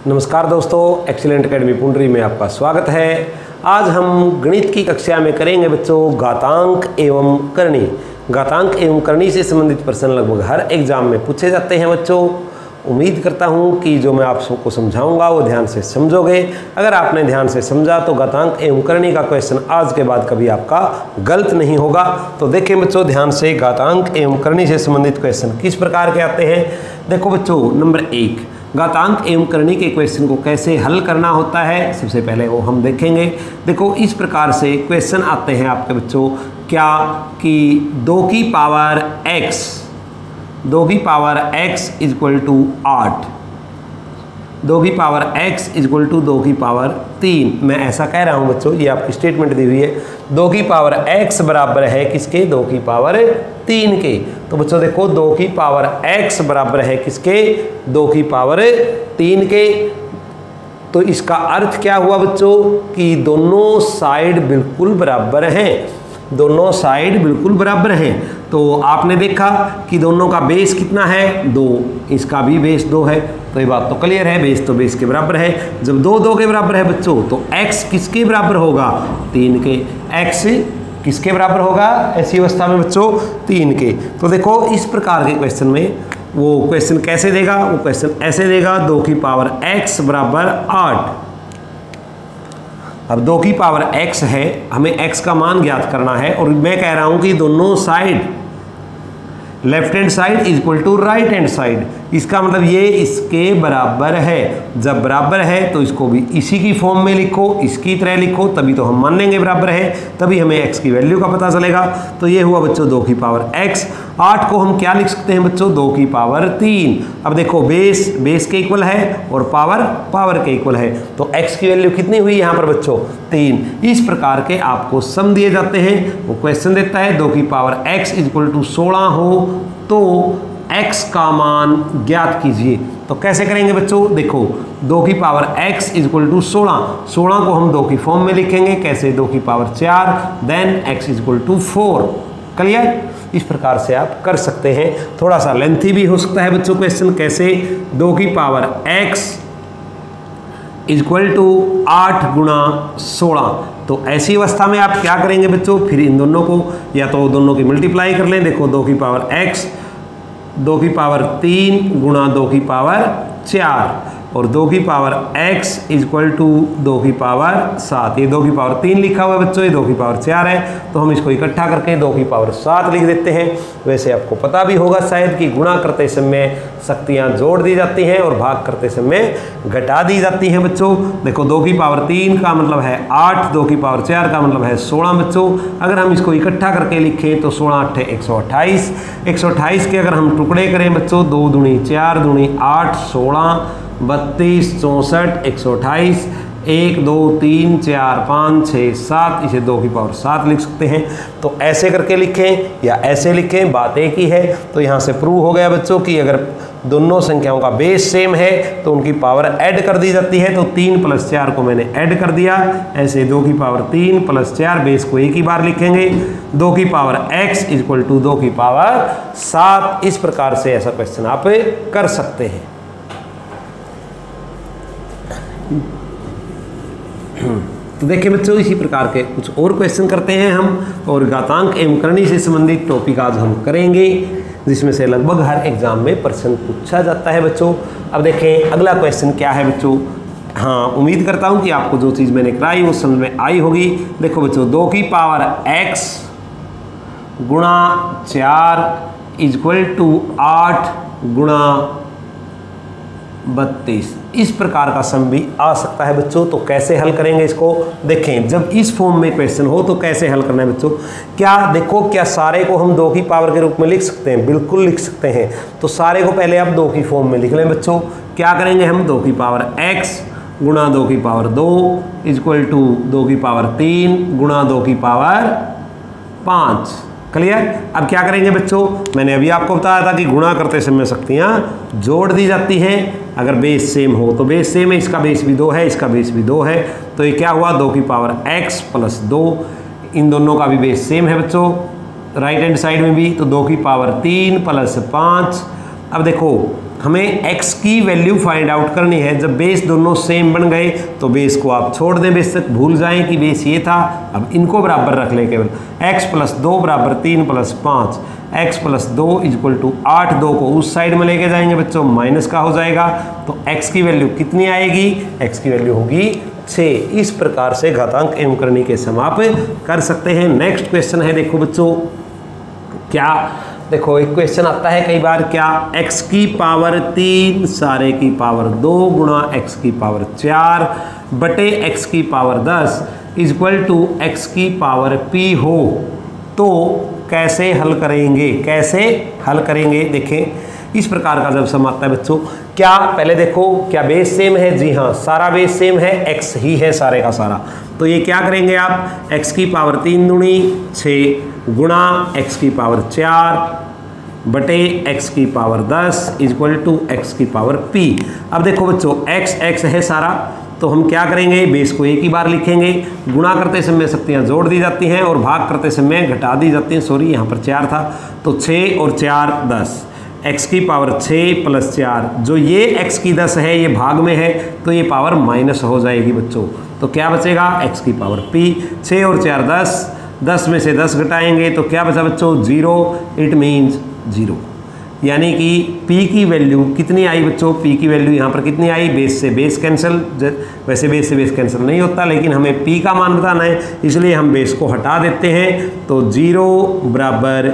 नमस्कार दोस्तों, excellent academy पुंडरी में आपका स्वागत है। आज हम गणित की कक्षा में करेंगे बच्चों घातांक एवं करणी। घातांक एवं करणी से संबंधित प्रश्न लगभग हर एग्जाम में पूछे जाते हैं बच्चों। उम्मीद करता हूं कि जो मैं आप सबको समझाऊंगा वो ध्यान से समझोगे। अगर आपने ध्यान से समझा तो घातांक एवं करणी का क्वेश्चन आज के बाद कभी आपका गलत नहीं होगा। तो देखें बच्चों ध्यान से, घातांक एवं करणी से संबंधित क्वेश्चन किस प्रकार के आते हैं। देखो बच्चों, नंबर 1 घातांक एवं करणी के क्वेश्चन को कैसे हल करना होता है, सबसे पहले वो हम देखेंगे। देखो इस प्रकार से क्वेश्चन आते हैं आपके बच्चों, क्या कि 2 की पावर x इक्वल टू 8, 2 की पावर x इक्वल टू 2 की पावर 3। मैं ऐसा कह रहा हूं बच्चों, ये आपकी स्टेटमेंट दी हुई है। 2 की पावर x बराबर है किसके, 2 की पावर 3 के। तो बच्चों देखो 2 की पावर x बराबर है किसके, 2 की पावर 3 के। तो इसका अर्थ क्या हुआ बच्चों कि दोनों साइड बिल्कुल बराबर हैं, दोनों साइड बिल्कुल बराबर हैं। तो आपने देखा कि दोनों का बेस कितना है, 2, इसका भी बेस 2 है। तो ये बात तो क्लियर है, बेस तो बेस के बराबर है। जब 2 2 के बराबर है बच्चों तो x किसके बराबर होगा, 3 के। x किसके बराबर होगा ऐसी अवस्था में बच्चों, 3 के। तो देखो इस प्रकार के क्वेश्चन में वो क्वेश्चन कैसे देगा, वो क्वेश्चन ऐसे देगा, 2 की पावर x बराबर 8। अब 2 की पावर x है, हमें x का मान ज्ञात करना है और मैं कह रहा हूं कि दोनों side left hand side equal to right hand side. इसका मतलब ये इसके बराबर है। जब बराबर है तो इसको भी इसी की फॉर्म में लिखो, इसकी तरह लिखो, तभी तो हम मान लेंगे बराबर है, तभी हमें x की वैल्यू का पता चलेगा। तो ये हुआ बच्चों 2 की पावर x। 8 को हम क्या लिख सकते हैं बच्चों, 2 की पावर 3। अब देखो बेस के इक्वल है और पावर के इक्वल है, तो x की वैल्यू कितनी हुई यहाँ पर बच्चों, 3। इस प्रकार के आपको सम दिए जाते हैं। वो क्वेश्चन देता है 2 की पावर x इक्वल टू 16 हो तो x का मान ज्ञात कीजिए। तो कैसे करेंगे बच्चों, देखो 2 की पावर x इक्वल टू 16 को हम 2 की फॉर्म में लिखेंगे। कैसे, 2 की power 4 then x equal to 4। Clear, इस प्रकार से आप कर सकते हैं। थोड़ा सा लेंथी भी हो सकता है बच्चों क्वेश्चन। कैसे, 2 की पावर x इक्वल टू 8 गुणा 16। तो ऐसी अवस्था में आप क्या करेंगे बच्चों, फिर इन दोनों को या तो दोनों की मल्टीप्लाई कर लें। देखो 2 की पावर x 2 की पावर 3 गुणा 2 की पावर 4 और 2 की पावर x इक्वल टू 2 की पावर 7। ये 2 की पावर 3 लिखा हुआ है बच्चों, ये 2 की पावर 4 है, तो हम इसको इकट्ठा करके 2 की पावर 7 लिख देते हैं। वैसे आपको पता भी होगा शायद कि गुणा करते समय शक्तियाँ जोड़ दी जाती हैं और भाग करते समय घटा दी जाती हैं बच्चों। देखो 2 की पावर 3 का मतलब है 8, 2 की पावर 4 का मतलब है 16 बच्चों। अगर हम इसको इकट्ठा करके लिखें तो 16 8 128। 128 के अगर हम टुकड़े करें बच्चों, 2 दूनी 4 दूनी 8 16 32 64 128 1 2 3 4 5 6 7, इसे 2 की पावर 7 लिख सकते हैं। तो ऐसे करके लिखें या ऐसे लिखें, बात एक ही है। तो यहाँ से प्रूव हो गया बच्चों कि अगर दोनों संख्याओं का बेस सेम है तो उनकी पावर ऐड कर दी जाती है। तो 3 + 4 को मैंने ऐड कर दिया। ऐसे 2 की पावर 3 + 4 बेस को एक ही बार लिखेंगे। 2 की पावर x इक्वल टू 2 की पावर 7। इस प्रकार से ऐसा क्वेश्चन आप कर सकते हैं। तो देखिए बच्चों, इसी प्रकार के कुछ और क्वेश्चन करते हैं हम, और घातांक एवं करणी से संबंधित टॉपिक आज हम करेंगे, जिसमें से लगभग हर एग्जाम में प्रश्न पूछा जाता है बच्चों। अब देखें अगला क्वेश्चन क्या है बच्चों। हाँ, उम्मीद करता हूं कि आपको जो चीज़ मैंने कराई वो समझ में आई होगी। देखो बच्चों, 2 की पावर x गुणा 4 इक्वल टू 8 गुणा 32। इस प्रकार का सम भी आ सकता है बच्चों। तो कैसे हल करेंगे इसको, देखें जब इस फॉर्म में क्वेश्चन हो तो कैसे हल करना है बच्चों। क्या देखो, क्या सारे को हम 2 की पावर के रूप में लिख सकते हैं, बिल्कुल लिख सकते हैं। तो सारे को पहले आप 2 की फॉर्म में लिख लें बच्चों। क्या करेंगे हम, 2 की पावर x गुणा 2 की पावर 2 इक्वल टू 2 की पावर 3 गुणा 2 की पावर 5। क्लियर। अब क्या करेंगे बच्चों, मैंने अभी आपको बताया था कि गुणा करते समय शक्तियाँ जोड़ दी जाती हैं। अगर बेस सेम हो तो बेस सेम है, इसका बेस भी 2 है, इसका बेस भी 2 है, तो ये क्या हुआ, 2 की पावर x + 2। इन दोनों का भी बेस सेम है बच्चों, राइट हैंड साइड में भी, तो 2 की पावर 3 + 5। अब देखो हमें x की वैल्यू फाइंड आउट करनी है। जब बेस दोनों सेम बन गए तो बेस को आप छोड़ दें, बेस तक भूल जाएं कि बेस ये था। अब इनको बराबर रख लें केवल। x + 2 = 3 + 5, x + 2 = 8। 2 को उस साइड में लेके जाएंगे बच्चों, माइनस का हो जाएगा। तो x की वैल्यू कितनी आएगी? x की वैल्यू होगी 6। इस प्रकार से घातांक एवं करनी के सम आप कर सकते हैं। नेक्स्ट क्वेश्चन है, देखो बच्चों क्या, देखो एक क्वेश्चन आता है कई बार, क्या x की पावर 3 सारे की पावर 2 गुणा x की पावर 4 बटे x की पावर 10 = x की पावर p हो तो कैसे हल करेंगे? कैसे हल करेंगे? देखें इस प्रकार का जब सम आता है बच्चों, क्या पहले देखो क्या बेस सेम है? जी हाँ, सारा बेस सेम है, x ही है सारे का सारा। तो ये क्या करेंगे आप, x की पावर 3 दूनी 6 गुणा x की पावर 4 बटे x की पावर 10 = x की पावर p। अब देखो बच्चों x है सारा, तो हम क्या करेंगे, बेस को एक ही बार लिखेंगे। गुणा करते समय शक्तियाँ जोड़ दी जाती हैं और भाग करते समय घटा दी जाती हैं। सॉरी, यहाँ पर 4 था, तो 6 और 4 10, x की पावर 6 + 4, जो ये x की 10 है ये भाग में है तो ये पावर माइनस हो जाएगी बच्चों। तो क्या बचेगा, x की पावर p। 6 और 4 10, 10 में से 10 घटाएंगे तो क्या बचा बच्चों, 0। इट मीन्स 0, यानी कि p की वैल्यू कितनी आई बच्चों? p की वैल्यू यहाँ पर कितनी आई? बेस से बेस कैंसिल, वैसे बेस से बेस कैंसिल नहीं होता, लेकिन हमें p का मान बताना है, इसलिए हम बेस को हटा देते हैं। तो 0 बराबर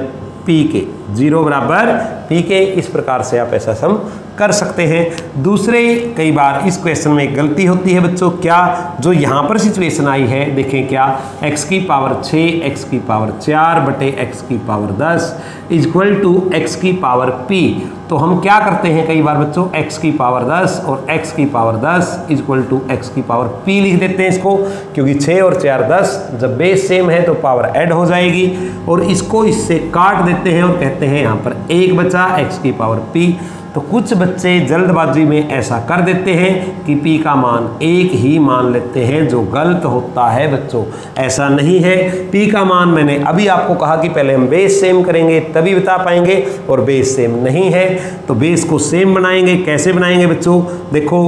p के, 0 बराबर p के। इस प्रकार से आप ऐसा सम कर सकते हैं। दूसरे कई बार इस क्वेश्चन में एक गलती होती है बच्चों, क्या, जो यहाँ पर सिचुएशन आई है, देखें क्या, x की पावर 6 x की पावर 4 बटे x की पावर 10 = x की पावर p। तो हम क्या करते हैं कई बार बच्चों, x की पावर 10 और x की पावर 10 = x की पावर p लिख देते हैं इसको, क्योंकि 6 और 4 10, जब बेस सेम है तो पावर ऐड हो जाएगी। और इसको इससे काट देते हैं और कहते हैं यहाँ पर 1 बचा x की पावर p। तो कुछ बच्चे जल्दबाजी में ऐसा कर देते हैं कि p का मान 1 ही मान लेते हैं, जो गलत होता है बच्चों। ऐसा नहीं है, p का मान मैंने अभी आपको कहा कि पहले हम बेस सेम करेंगे तभी बता पाएंगे, और बेस सेम नहीं है तो बेस को सेम बनाएंगे। कैसे बनाएंगे बच्चों, देखो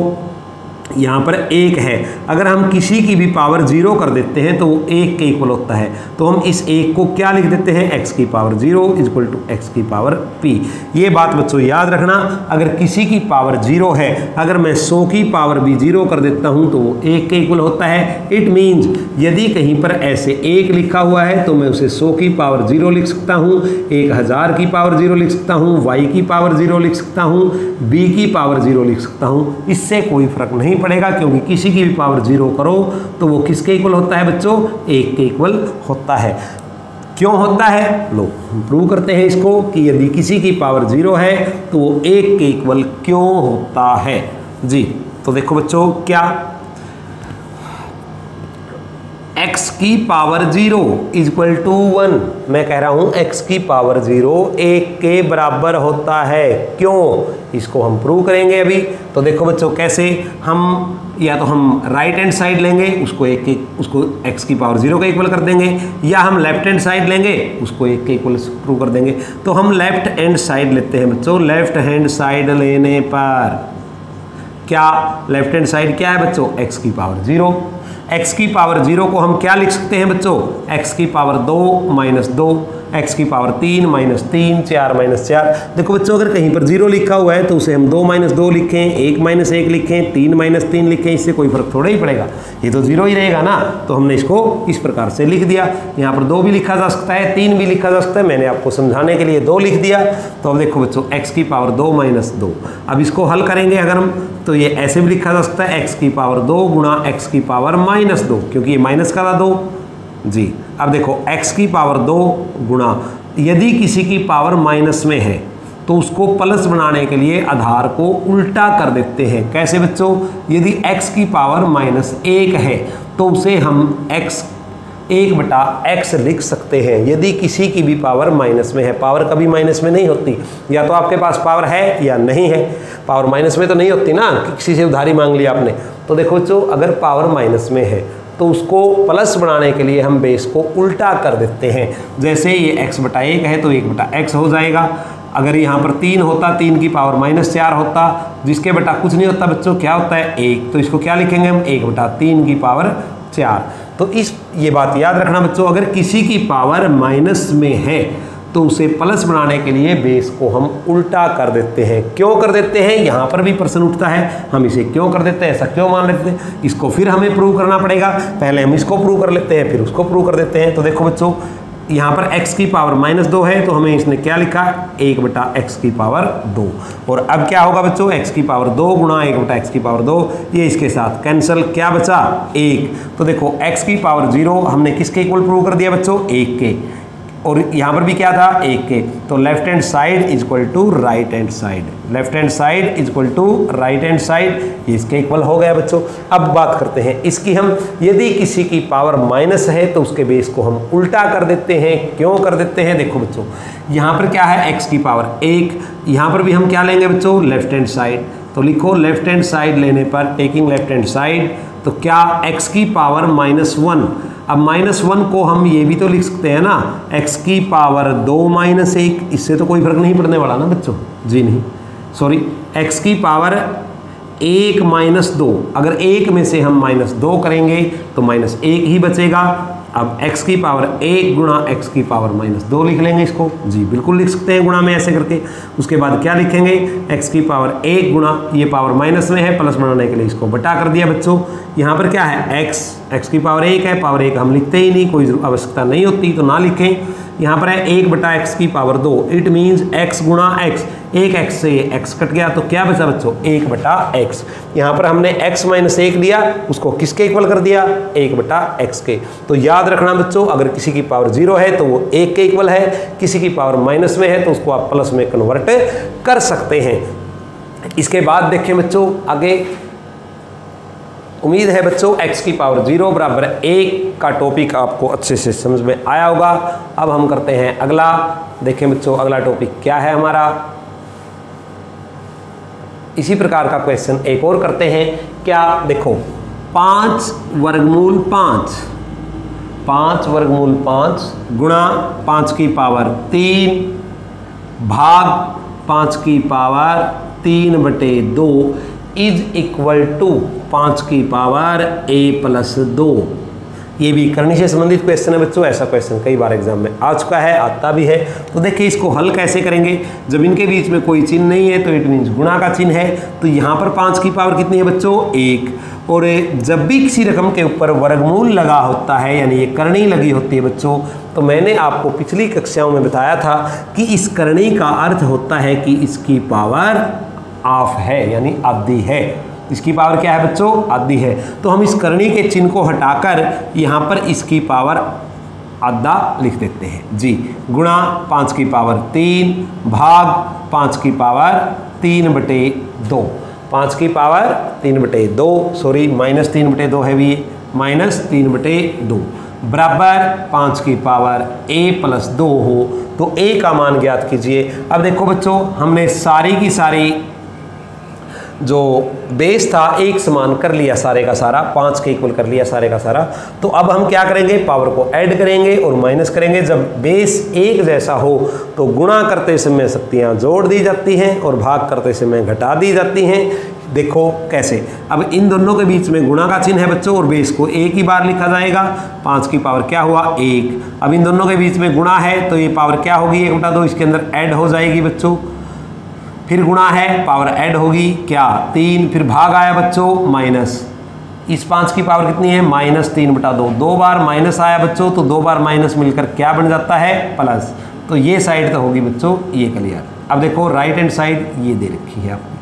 यहाँ पर 1 है, अगर हम किसी की भी पावर 0 कर देते हैं तो वो 1 के इक्वल होता है। तो हम इस 1 को क्या लिख देते हैं, x की पावर 0 = x की पावर p। ये बात बच्चों याद रखना, अगर किसी की पावर 0 है, अगर मैं 100 की पावर भी 0 कर देता हूँ तो वो 1 के इक्वल होता है। इट मीन्स यदि कहीं पर ऐसे 1 लिखा हुआ है तो मैं उसे 100 की पावर 0 लिख सकता हूँ, 1000 की पावर 0 लिख सकता हूँ, y की पावर 0 लिख सकता हूँ, b की पावर 0 लिख सकता हूँ। इससे कोई फर्क नहीं पड़ेगा, क्योंकि किसी की भी पावर 0 करो तो वो किसके इक्वल होता है बच्चों, 1 के इक्वल होता है। क्यों होता है, लो हम प्रूव करते हैं इसको कि यदि किसी की पावर 0 है तो वो 1 के इक्वल क्यों होता है जी। तो देखो बच्चों क्या, x की पावर 0 = 1, मैं कह रहा हूं x की पावर 0 1 के बराबर होता है। क्यों, इसको हम प्रूव करेंगे अभी। तो देखो बच्चों कैसे, हम या तो हम राइट हैंड साइड लेंगे, उसको उसको x की पावर 0 के इक्वल कर देंगे, या हम लेफ्ट हैंड साइड लेंगे, उसको 1 के इक्वल प्रूव कर देंगे। तो हम लेफ्ट हैंड साइड लेते हैं बच्चों। लेफ्ट हैंड साइड लेने पर क्या, लेफ्ट हैंड साइड क्या है बच्चों, x की पावर 0। x की पावर 0 को हम क्या लिख सकते हैं बच्चों, x की पावर 2 - 2, x की पावर 3 - 3, 4 - 4। देखो बच्चों अगर कहीं पर 0 लिखा हुआ है तो उसे हम 2 - 2 लिखें, 1 - 1 लिखें, 3 - 3 लिखें, इससे कोई फर्क थोड़ा ही पड़ेगा, ये तो 0 ही रहेगा ना। तो हमने इसको इस प्रकार से लिख दिया। यहाँ पर 2 भी लिखा जा सकता है, 3 भी लिखा जा सकता है, मैंने आपको समझाने के लिए 2 लिख दिया। तो अब देखो बच्चों x की पावर 2 - 2, अब इसको हल करेंगे अगर हम, तो ये ऐसे भी लिखा जा सकता है x की पावर 2 गुणा x की पावर -2, क्योंकि ये माइनस का था 2 जी। अब देखो x की पावर 2 गुणा, यदि किसी की पावर माइनस में है तो उसको प्लस बनाने के लिए आधार को उल्टा कर देते हैं। कैसे बच्चों, यदि x की पावर -1 है तो उसे हम x 1/x लिख सकते हैं। यदि किसी की भी पावर माइनस में है, पावर कभी माइनस में नहीं होती, या तो आपके पास पावर है या नहीं है, पावर माइनस में तो नहीं होती ना, किसी से उधारी मांग ली आपने। तो देखो बच्चों अगर पावर माइनस में है तो उसको प्लस बनाने के लिए हम बेस को उल्टा कर देते हैं। जैसे ये x/1 है तो 1/x हो जाएगा। अगर यहाँ पर 3 होता, 3 की पावर -4 होता, जिसके बटा कुछ नहीं होता बच्चों, क्या होता है 1, तो इसको क्या लिखेंगे हम 1/3 की पावर 4। तो ये बात याद रखना बच्चों, अगर किसी की पावर माइनस में है तो उसे प्लस बनाने के लिए बेस को हम उल्टा कर देते हैं। क्यों कर देते हैं, यहाँ पर भी प्रश्न उठता है, हम इसे क्यों कर देते हैं, ऐसा क्यों मान लेते हैं, इसको फिर हमें प्रूव करना पड़ेगा। पहले हम इसको प्रूव कर लेते हैं, फिर उसको प्रूव कर देते हैं। तो देखो बच्चों, यहाँ पर x की पावर -2 है, तो हमें इसने क्या लिखा, 1/x की पावर 2। और अब क्या होगा बच्चों, x की पावर 2 गुणा 1/x की पावर 2, ये इसके साथ कैंसिल, क्या बचा 1। तो देखो x की पावर 0 हमने किसके इक्वल प्रूव कर दिया बच्चों, 1 के, और यहाँ पर भी क्या था 1 के। तो left hand side is equal to right hand side, left hand side is equal to right hand side, ये इसके इक्वल हो गया बच्चों। अब बात करते हैं इसकी, हम यदि किसी की पावर माइनस है तो उसके बेस को हम उल्टा कर देते हैं। क्यों कर देते हैं, देखो बच्चों, यहाँ पर क्या है x की पावर 1, यहाँ पर भी हम क्या लेंगे बच्चों, लेफ्ट हैंड साइड। तो लिखो लेफ्ट हैंड साइड लेने पर, टेकिंग लेफ्ट हैंड साइड, तो क्या x की पावर -1। अब -1 को हम ये भी तो लिख सकते हैं ना, x की पावर 2 - 1, इससे तो कोई फर्क नहीं पड़ने वाला ना बच्चों, जी नहीं, सॉरी, x की पावर 1 - 2, अगर 1 में से हम -2 करेंगे तो -1 ही बचेगा। अब x की पावर 1 गुणा x की पावर -2 लिख लेंगे इसको, जी बिल्कुल लिख सकते हैं गुणा में ऐसे करके। उसके बाद क्या लिखेंगे, x की पावर 1 गुणा, ये पावर माइनस में है, प्लस बनाने के लिए इसको बटा कर दिया बच्चों। यहाँ पर क्या है x की पावर 1 है, पावर 1 हम लिखते ही नहीं, कोई आवश्यकता नहीं होती तो ना लिखें। यहाँ पर है 1/x की पावर 2, इट मीन्स x गुणा x, 1x से x कट गया तो क्या बचा बच्चों, 1/x। यहाँ पर हमने x - 1 लिया, उसको किसके इक्वल कर दिया, 1/x के। तो याद रखना बच्चों, अगर किसी की पावर 0 है तो वो 1 के इक्वल है, किसी की पावर माइनस में है तो उसको आप प्लस में कन्वर्ट कर सकते हैं। इसके बाद देखें बच्चों आगे, उम्मीद है बच्चों x की पावर 0 बराबर 1 का टॉपिक आपको अच्छे से समझ में आया होगा। अब हम करते हैं अगला, देखें बच्चों अगला टॉपिक क्या है हमारा। इसी प्रकार का क्वेश्चन एक और करते हैं, क्या देखो 5 वर्गमूल 5 गुणा 5 की पावर 3 भाग 5 की पावर 3/2 इज इक्वल टू 5 की पावर a+2। ये भी करनी से संबंधित क्वेश्चन है बच्चों, ऐसा क्वेश्चन कई बार एग्जाम में आ चुका है, आता भी है। तो देखिए इसको हल कैसे करेंगे, जब इनके बीच में कोई चिन्ह नहीं है तो इट मीन्स गुणा का चिन्ह है। तो यहाँ पर 5 की पावर कितनी है बच्चों, 1। और जब भी किसी रकम के ऊपर वर्गमूल लगा होता है, यानी ये करनी लगी होती है बच्चों, तो मैंने आपको पिछली कक्षाओं में बताया था कि इस करनी का अर्थ होता है कि इसकी पावर हाफ है, यानी आधी है। इसकी पावर क्या है बच्चों, आधी है। तो हम इस करनी के चिन्ह को हटाकर यहाँ पर इसकी पावर आधा लिख देते हैं जी, गुणा 5 की पावर 3 भाग 5 की पावर 3/2, 5 की पावर 3/2, सॉरी -3/2 है भी, -3/2 बराबर 5 की पावर a+2 हो तो a का मान ज्ञात कीजिए। अब देखो बच्चों, हमने सारी की सारी जो बेस था एक समान कर लिया, सारे का सारा 5 के इक्वल कर लिया सारे का सारा। तो अब हम क्या करेंगे, पावर को ऐड करेंगे और माइनस करेंगे। जब बेस एक जैसा हो तो गुणा करते समय शक्तियाँ जोड़ दी जाती हैं और भाग करते समय घटा दी जाती हैं। देखो कैसे, अब इन दोनों के बीच में गुणा का चिन्ह है बच्चों और बेस को एक ही बार लिखा जाएगा। 5 की पावर क्या हुआ, 1। अब इन दोनों के बीच में गुणा है तो ये पावर क्या होगी, 1/2 इसके अंदर ऐड हो जाएगी बच्चों। फिर गुणा है, पावर ऐड होगी क्या, 3। फिर भाग आया बच्चों माइनस, इस 5 की पावर कितनी है, -3/2। 2 बार माइनस आया बच्चों तो 2 बार माइनस मिलकर क्या बन जाता है, प्लस। तो ये साइड तो होगी बच्चों ये क्लियर। अब देखो राइट हैंड साइड ये दे रखी है आपको।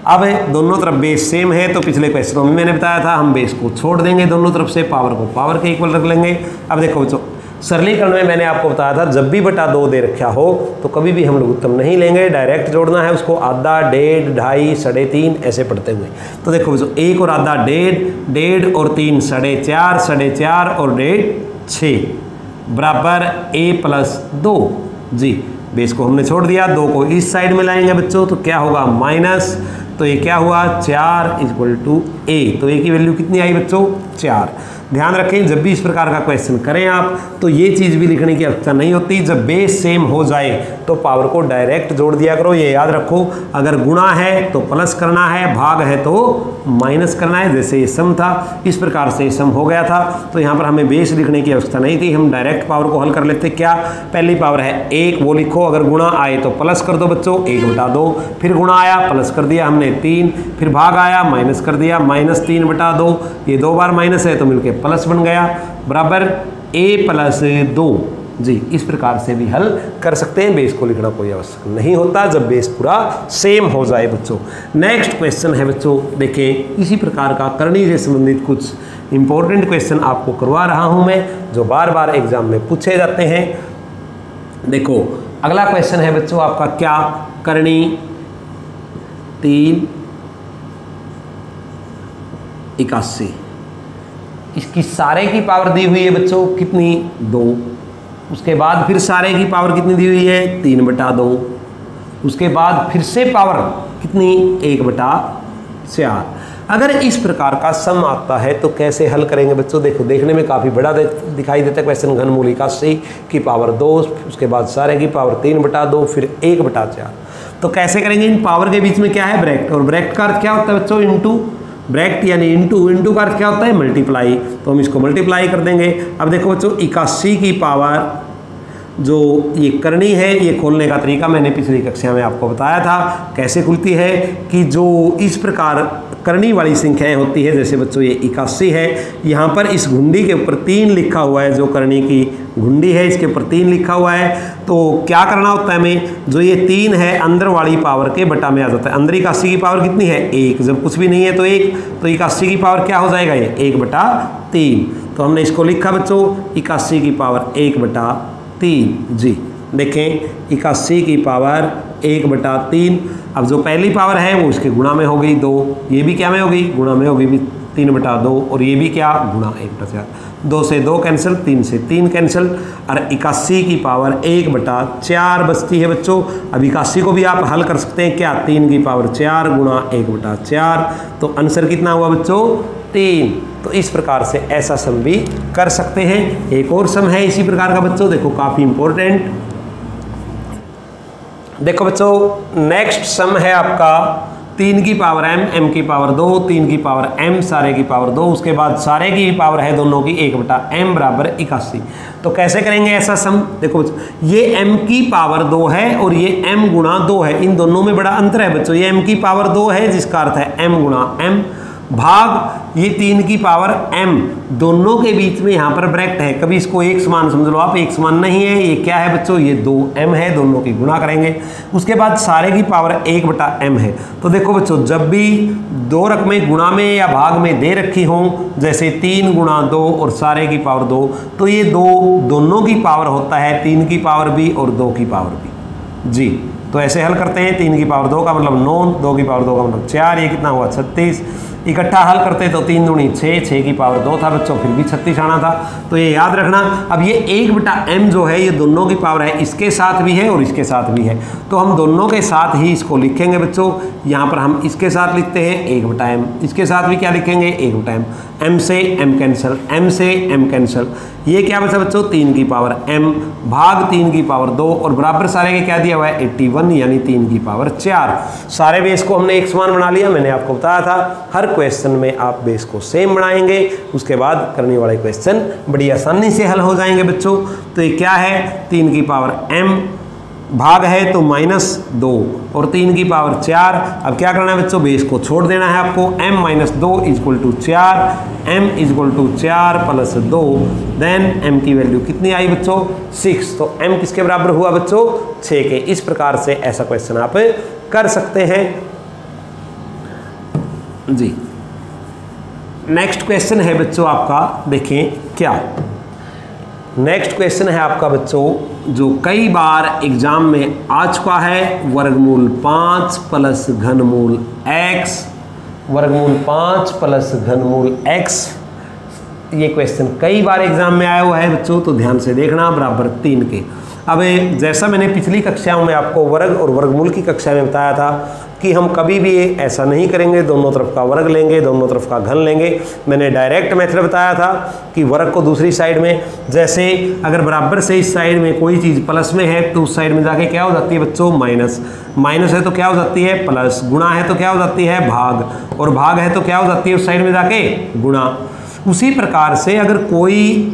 अब दोनों तरफ बेस सेम है तो पिछले क्वेश्चनों में मैंने बताया था हम बेस को छोड़ देंगे दोनों तरफ से, पावर को पावर के इक्वल रख लेंगे। अब देखो बच्चों सरलीकरण में मैंने आपको बताया था जब भी बटा 2 दे रखा हो तो कभी भी हम लोग उत्तम नहीं लेंगे, डायरेक्ट जोड़ना है उसको, आधा, 1.5, 2.5, 3.5 ऐसे पढ़ते हुए। तो देखो बच्चों 1 और आधा 1.5 और 3 4.5, 4.5 और 1.5 बराबर a+2 जी। बेस को हमने छोड़ दिया, 2 को इस साइड में लाएंगे बच्चों तो क्या होगा माइनस, तो ये क्या हुआ 4 = a। तो a की वैल्यू कितनी आई बच्चों, 4। ध्यान रखें जब भी इस प्रकार का क्वेश्चन करें आप तो ये चीज़ भी लिखने की आवश्यकता नहीं होती। जब बेस सेम हो जाए तो पावर को डायरेक्ट जोड़ दिया करो, ये याद रखो। अगर गुणा है तो प्लस करना है, भाग है तो माइनस करना है। जैसे ये सम था, इस प्रकार से सम हो गया था, तो यहाँ पर हमें बेस लिखने की आवश्यकता नहीं थी, हम डायरेक्ट पावर को हल कर लेते। क्या पहली पावर है 1, वो लिखो, अगर गुणा आए तो प्लस कर दो बच्चों, 1/2, फिर गुणा आया प्लस कर दिया हमने 3, फिर भाग आया माइनस कर दिया -3/2, ये 2 बार माइनस है तो मिलके प्लस बन गया, बराबर a+2। जी, इस प्रकार से भी हल कर सकते हैं, बेस को लिखना कोई आवश्यक नहीं होता जब बेस पूरा सेम हो जाए बच्चों। नेक्स्ट क्वेश्चन है बच्चों, देखें इसी प्रकार का करनी से संबंधित कुछ इंपॉर्टेंट क्वेश्चन आपको करवा रहा हूं मैं, जो बार बार एग्जाम में पूछे जाते हैं। देखो अगला क्वेश्चन है बच्चों आपका क्या, करनी 381, इसकी सारे की पावर दी हुई है बच्चों कितनी, 2। उसके बाद फिर सारे की पावर कितनी दी हुई है, 3/2। उसके बाद फिर से पावर कितनी, 1/4। अगर इस प्रकार का सम आता है तो कैसे हल करेंगे बच्चों। देखो देखने में काफ़ी बड़ा दिखाई देता है क्वेश्चन, घनमूल 81 की पावर 2, उसके बाद सारे की पावर 3/2, फिर 1/4। तो कैसे करेंगे, इन पावर के बीच में क्या है, ब्रैकेट, और ब्रैकेट का अर्थ क्या होता है बच्चों, इनटू, ब्रैकेट यानी इनटू का अर्थ क्या होता है, मल्टीप्लाई, तो हम इसको मल्टीप्लाई कर देंगे। अब देखो बच्चों 81 की पावर जो ये करनी है, ये खोलने का तरीका मैंने पिछली कक्षा में आपको बताया था कैसे खुलती है, कि जो इस प्रकार करनी वाली संख्याएं होती है, जैसे बच्चों ये 81 है, यहाँ पर इस घुंडी के ऊपर 3 लिखा हुआ है, जो करनी की घुंडी है इसके ऊपर 3 लिखा हुआ है, तो क्या करना होता है हमें, जो ये 3 है अंदर वाली पावर के बटा में आ जाता है। अंदर 81 की पावर कितनी है, 1, जब कुछ भी नहीं है तो 1, तो 81 की पावर क्या हो जाएगा, ये 1/3। तो हमने इसको लिखा बच्चों 81 की पावर 1/3। जी देखें 81 की पावर 1/3। अब जो पहली पावर है वो इसके गुणा में हो गई 2, ये भी क्या में हो गई, गुणा में हो गई भी 3/2, और ये भी क्या, गुणा 1/4। 2 से 2 कैंसिल, 3 से 3 कैंसिल, और 81 की पावर 1/4 बचती है बच्चों। अब 81 को भी आप हल कर सकते हैं, क्या, 3 की पावर 4 गुणा 1/4, तो आंसर कितना हुआ बच्चों, 3। तो इस प्रकार से ऐसा सम भी कर सकते हैं। एक और सम है इसी प्रकार का बच्चों, देखो काफ़ी इंपॉर्टेंट। देखो बच्चों नेक्स्ट सम है आपका 3 की पावर m की पावर 2, 3 की पावर m, सारे की पावर 2, उसके बाद सारे की पावर है दोनों की 1/m बराबर 81। तो कैसे करेंगे ऐसा सम, देखो बच्चों ये m की पावर 2 है और ये m गुणा 2 है, इन दोनों में बड़ा अंतर है बच्चों। ये m की पावर 2 है जिसका अर्थ है m गुणा m, भाग ये 3 की पावर m, दोनों के बीच में यहाँ पर ब्रैकेट है, कभी इसको एक समान समझ लो आप, एक समान नहीं है, ये क्या है बच्चों, ये 2m है, दोनों की गुणा करेंगे। उसके बाद सारे की पावर 1/m है। तो देखो बच्चों जब भी 2 रकमें गुणा में या भाग में दे रखी हों, जैसे 3 गुणा 2 और सारे की पावर 2, तो ये दोनों की पावर होता है 3 की पावर भी और 2 की पावर भी। जी तो ऐसे हल करते हैं, 3 की पावर 2 का मतलब 9, 2 की पावर 2 का मतलब 4, ये कितना हुआ 36। इकट्ठा हल करते तो 3 दूनी 6, 6 की पावर 2 था बच्चों, फिर भी 36 आना था, तो ये याद रखना। अब ये 1/m जो है ये दोनों की पावर है, इसके साथ भी है और इसके साथ भी है, तो हम दोनों के साथ ही इसको लिखेंगे बच्चों। यहाँ पर हम इसके साथ लिखते हैं 1/m, इसके साथ भी क्या लिखेंगे 1/m, m से m कैंसिल, m से m कैंसिल, ये क्या बचा बच्चों 3 की पावर m भाग 3 की पावर 2 और बराबर सारे के क्या दिया हुआ है 81 यानी 3 की पावर 4। सारे बेस को हमने एक समान बना लिया, मैंने आपको बताया था हर क्वेश्चन में आप बेस को सेम बनाएंगे, उसके बाद करने वाले क्वेश्चन बड़ी आसानी से हल हो जाएंगे बच्चों। तो ये क्या है 3 की पावर m भाग है तो -2 और 3 की पावर 4। अब क्या करना है बच्चों, बेस को छोड़ देना है आपको, m - 2 = 4, m = 4 + 2, देन m की वैल्यू कितनी आई बच्चों 6। तो m किसके बराबर हुआ बच्चों 6 के। इस प्रकार से ऐसा क्वेश्चन आप कर सकते हैं जी। नेक्स्ट क्वेश्चन है बच्चों आपका, देखें क्या नेक्स्ट क्वेश्चन है आपका बच्चों जो कई बार एग्जाम में आ चुका है, वर्गमूल 5 + घनमूल x, वर्गमूल 5 + घनमूल x। ये क्वेश्चन कई बार एग्जाम में आया हुआ है बच्चों, तो ध्यान से देखना, बराबर 3 के। अब जैसा मैंने पिछली कक्षाओं में आपको वर्ग और वर्गमूल की कक्षा में बताया था, कि हम कभी भी ऐसा नहीं करेंगे दोनों तरफ का वर्ग लेंगे, दोनों तरफ का घन लेंगे। मैंने डायरेक्ट मेथड बताया था कि वर्ग को दूसरी साइड में, जैसे अगर बराबर से इस साइड में कोई चीज़ प्लस में है तो उस साइड में जाके क्या हो जाती है बच्चों, माइनस। माइनस है तो क्या हो जाती है प्लस, गुणा है तो क्या हो जाती है भाग, और भाग है तो क्या हो जाती है उस साइड में जाके गुणा। उसी प्रकार से अगर कोई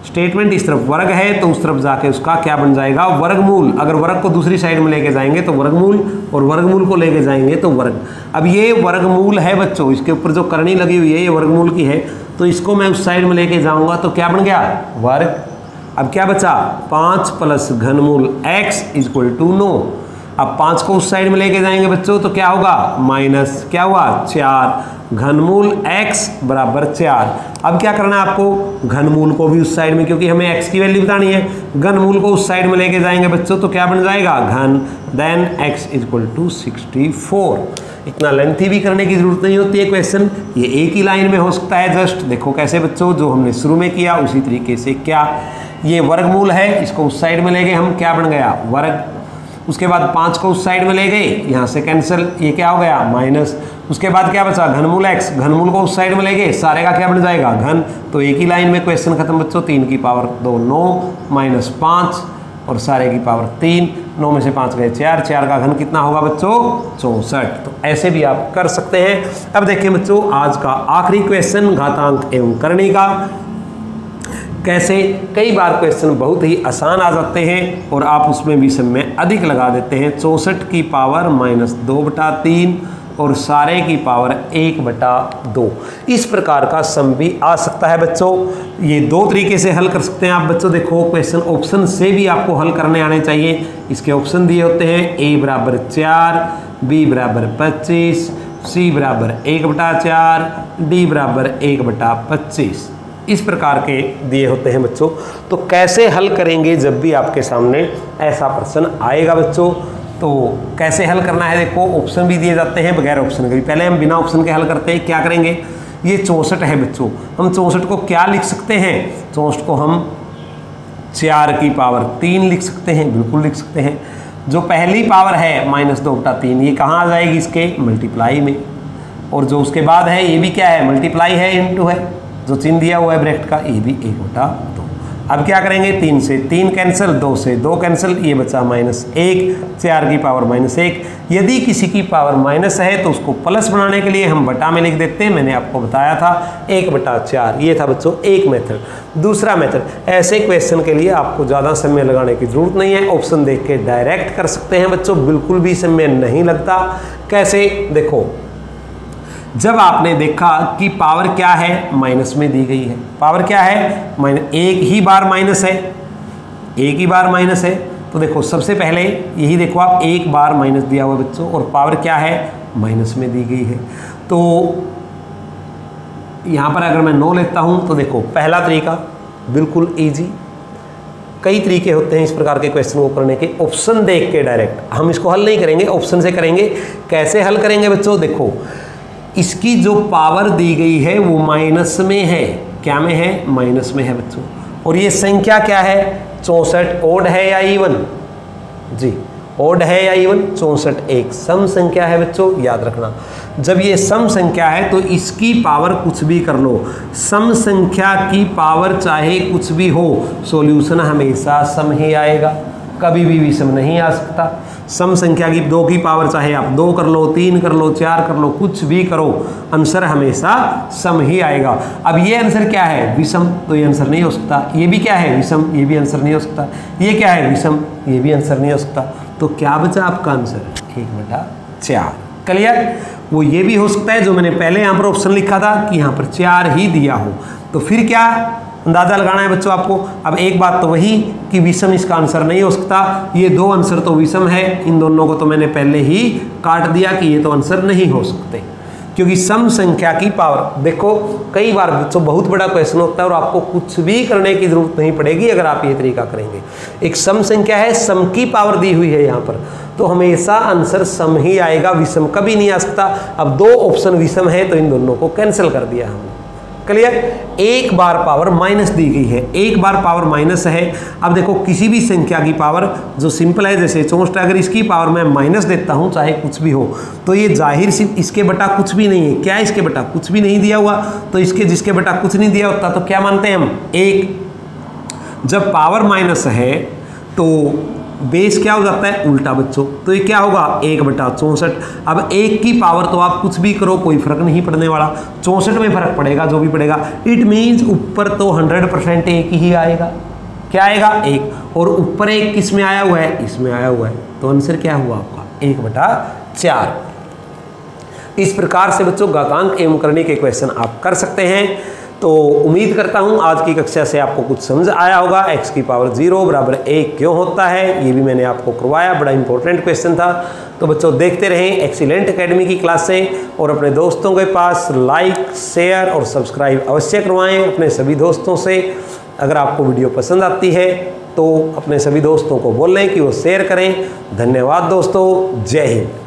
स्टेटमेंट इस तरफ वर्ग है तो उस तरफ जाके उसका क्या बन जाएगा, वर्गमूल। अगर वर्ग को दूसरी साइड में लेके जाएंगे तो वर्गमूल, और वर्गमूल को लेके जाएंगे तो वर्ग। अब ये वर्गमूल है बच्चों, इसके ऊपर जो करनी लगी हुई है ये वर्गमूल की है, तो इसको मैं उस साइड में लेके जाऊंगा तो क्या बन गया, वर्ग। अब क्या बचा, 5 प्लस घनमूल x इक्वल टू 9। अब 5 को उस साइड में लेके जाएंगे बच्चों तो क्या होगा, माइनस, क्या हुआ 4, घनमूल x बराबर 4। अब क्या करना है आपको, घनमूल को भी उस साइड में, क्योंकि हमें x की वैल्यू बतानी है, घनमूल को उस साइड में लेके जाएंगे बच्चों तो क्या बन जाएगा, घन, देन x इक्वल टू 64। इतना लेंथी भी करने की जरूरत नहीं होती है क्वेश्चन, ये एक ही लाइन में हो सकता है। जस्ट देखो कैसे बच्चों, जो हमने शुरू में किया उसी तरीके से। क्या ये वर्गमूल है, इसको उस साइड में ले गए हम, क्या बन गया, वर्ग। उसके बाद 5 को उस साइड में ले गए, यहाँ से कैंसिल, ये क्या हो गया, माइनस। उसके बाद क्या बचा, घनमूल x, घनमूल को उस साइड में ले गए, सारे का क्या बन जाएगा, घन। तो एक ही लाइन में क्वेश्चन खत्म बच्चों। 3 की पावर 2 9 माइनस 5 और सारे की पावर 3, 9 में से 5 गए 4, 4 का घन कितना होगा बच्चों, 64। तो ऐसे भी आप कर सकते हैं। अब देखिए बच्चों आज का आखिरी क्वेश्चन घातांक एवं करनी का। कैसे, कई बार क्वेश्चन बहुत ही आसान आ जाते हैं और आप उसमें भी सम में अधिक लगा देते हैं। 64 की पावर -2/3 और सारे की पावर 1/2। इस प्रकार का सम भी आ सकता है बच्चों। ये 2 तरीके से हल कर सकते हैं आप बच्चों। देखो क्वेश्चन ऑप्शन से भी आपको हल करने आने चाहिए। इसके ऑप्शन दिए होते हैं, a बराबर 4, b बराबर 25, c बराबर 1/4, d बराबर 1/25। इस प्रकार के दिए होते हैं बच्चों। तो कैसे हल करेंगे जब भी आपके सामने ऐसा प्रश्न आएगा बच्चों, तो कैसे हल करना है। देखो ऑप्शन भी दिए जाते हैं, बगैर ऑप्शन के भी। पहले हम बिना ऑप्शन के हल करते हैं। क्या करेंगे, ये 64 है बच्चों, हम 64 को क्या लिख सकते हैं, 64 को हम 4 की पावर 3 लिख सकते हैं, बिल्कुल लिख सकते हैं। जो पहली पावर है -2/3, ये कहाँ आ जाएगी, इसके मल्टीप्लाई में। और जो उसके बाद है ये भी क्या है, मल्टीप्लाई है, इनटू है, जो चिन्ह दिया हुआ है ब्रैकेट का, ये भी 1/2। अब क्या करेंगे, 3 से 3 कैंसिल, 2 से 2 कैंसिल, ये बचा -1, 4 की पावर -1। यदि किसी की पावर माइनस है तो उसको प्लस बनाने के लिए हम बटा में लिख देते हैं। मैंने आपको बताया था 1/4। ये था बच्चों एक मेथड। दूसरा मेथड, ऐसे क्वेश्चन के लिए आपको ज़्यादा समय लगाने की जरूरत नहीं है, ऑप्शन देख के डायरेक्ट कर सकते हैं बच्चों, बिल्कुल भी समय नहीं लगता। कैसे, देखो जब आपने देखा कि पावर क्या है, माइनस में दी गई है, पावर क्या है, एक ही बार माइनस है, एक ही बार माइनस है, तो देखो सबसे पहले यही देखो आप, एक बार माइनस दिया हुआ बच्चों, और पावर क्या है, माइनस में दी गई है। तो यहाँ पर अगर मैं 9 लेता हूँ तो देखो पहला तरीका बिल्कुल ईजी। कई तरीके होते हैं इस प्रकार के क्वेश्चन को करने के, ऑप्शन देख के डायरेक्ट। हम इसको हल नहीं करेंगे, ऑप्शन से करेंगे। कैसे हल करेंगे बच्चों, देखो इसकी जो पावर दी गई है वो माइनस में है, क्या में है, माइनस में है बच्चों। और ये संख्या क्या है, 64, ओड है या इवन, जी ओड है या इवन, 64 एक सम संख्या है बच्चों, याद रखना। जब ये सम संख्या है तो इसकी पावर कुछ भी कर लो, सम संख्या की पावर चाहे कुछ भी हो, सॉल्यूशन हमेशा सम ही आएगा, कभी भी विषम नहीं आ सकता। सम संख्या की 2 की पावर चाहे आप 2 कर लो, 3 कर लो, 4 कर लो, कुछ भी करो, आंसर हमेशा सम ही आएगा। अब ये आंसर क्या है, विषम, तो ये आंसर नहीं हो सकता। ये भी क्या है, विषम, ये भी आंसर नहीं हो सकता। ये क्या है, विषम, ये भी आंसर नहीं हो सकता। तो क्या बचा आपका आंसर, 1/4। क्लियर। वो ये भी हो सकता है जो मैंने पहले यहाँ पर ऑप्शन लिखा था कि यहाँ पर 4 ही दिया हो, तो फिर क्या अंदाजा लगाना है बच्चों आपको। अब एक बात तो वही कि विषम इसका आंसर नहीं हो सकता, ये 2 आंसर तो विषम है, इन दोनों को तो मैंने पहले ही काट दिया कि ये तो आंसर नहीं हो सकते, क्योंकि सम संख्या की पावर। देखो कई बार बच्चों बहुत बड़ा क्वेश्चन होता है और आपको कुछ भी करने की जरूरत नहीं पड़ेगी अगर आप ये तरीका करेंगे। एक सम संख्या है, सम की पावर दी हुई है यहाँ पर, तो हमेशा आंसर सम ही आएगा, विषम कभी नहीं आ सकता। अब 2 ऑप्शन विषम है तो इन दोनों को कैंसिल कर दिया हमने, क्लियर। एक बार पावर माइनस दी गई है, एक बार पावर माइनस है। अब देखो किसी भी संख्या की पावर जो सिंपल है, जैसे 64, अगर इसकी पावर मैं माइनस देता हूं चाहे कुछ भी हो, तो ये जाहिर सिर्फ इसके बटा कुछ भी नहीं है। क्या इसके बटा कुछ भी नहीं दिया हुआ, तो इसके जिसके बटा कुछ नहीं दिया होता तो क्या मानते हैं हम, एक। जब पावर माइनस है तो बेस क्या हो जाता है, उल्टा बच्चों, तो ये क्या होगा 1/64। अब एक की पावर तो आप कुछ भी करो कोई फर्क नहीं पड़ने वाला, 64 में फर्क पड़ेगा जो भी पड़ेगा। इट मीन्स ऊपर तो 100% एक ही आएगा, क्या आएगा, एक। और ऊपर एक किस में आया हुआ है, इसमें आया हुआ है, तो आंसर क्या हुआ आपका 1/4। इस प्रकार से बच्चों घातांक एवं करने के क्वेश्चन आप कर सकते हैं। तो उम्मीद करता हूं आज की कक्षा से आपको कुछ समझ आया होगा। x की पावर 0 बराबर 1 क्यों होता है, ये भी मैंने आपको करवाया, बड़ा इंपॉर्टेंट क्वेश्चन था। तो बच्चों देखते रहें एक्सीलेंट एकेडमी की क्लासें और अपने दोस्तों के पास लाइक, शेयर और सब्सक्राइब अवश्य करवाएं अपने सभी दोस्तों से। अगर आपको वीडियो पसंद आती है तो अपने सभी दोस्तों को बोलें कि वो शेयर करें। धन्यवाद दोस्तों, जय हिंद।